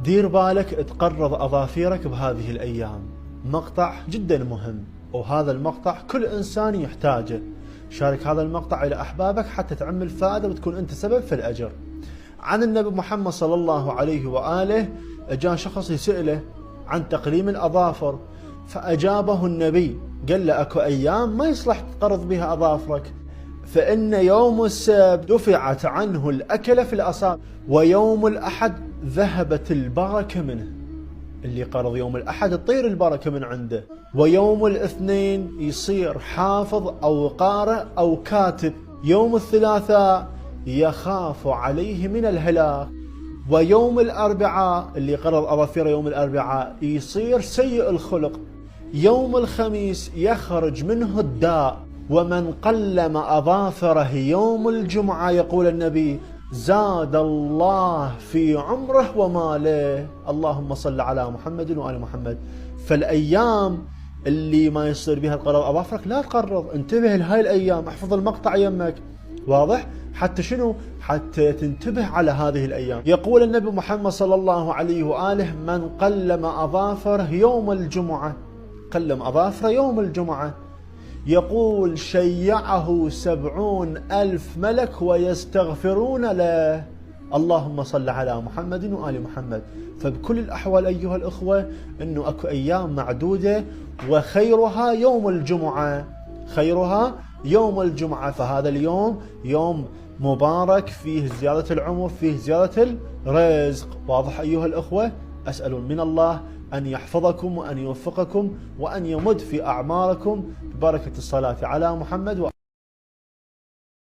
دير بالك تقرض أظافيرك بهذه الأيام. مقطع جدا مهم، وهذا المقطع كل إنسان يحتاجه. شارك هذا المقطع إلى أحبابك حتى تعم الفائدة وتكون أنت سبب في الأجر. عن النبي محمد صلى الله عليه وآله، جاء شخص يسأله عن تقليم الأظافر، فأجابه النبي قال له أكو أيام ما يصلح تقرض بها أظافرك، فإن يوم السبت دفعت عنه الأكل في الأصابع، ويوم الأحد ذهبت البركة منه. اللي قرض يوم الأحد تطير البركة من عنده. ويوم الاثنين يصير حافظ أو قارئ أو كاتب. يوم الثلاثاء يخاف عليه من الهلاك. ويوم الأربعاء اللي قرض أظافيره يوم الأربعاء يصير سيء الخلق. يوم الخميس يخرج منه الداء. ومن قلم أظافره يوم الجمعة يقول النبي زاد الله في عمره وماله. اللهم صل على محمد وآل محمد. فالأيام اللي ما يصير بها تقرض أظافرك لا تقرض، انتبه لهاي الأيام، احفظ المقطع يمك، واضح؟ حتى شنو؟ حتى تنتبه على هذه الأيام. يقول النبي محمد صلى الله عليه وآله من قلم أظافره يوم الجمعة، قلم أظافره يوم الجمعة، يقول شيعه 70,000 ملك ويستغفرون له. اللهم صل على محمد وآل محمد. فبكل الأحوال أيها الأخوة أنه أكو أيام معدودة وخيرها يوم الجمعة، خيرها يوم الجمعة. فهذا اليوم يوم مبارك، فيه زيادة العمر، فيه زيادة الرزق. واضح أيها الأخوة؟ أسأل من الله أن يحفظكم وأن يوفقكم وأن يمد في أعماركم ببركة الصلاة على محمد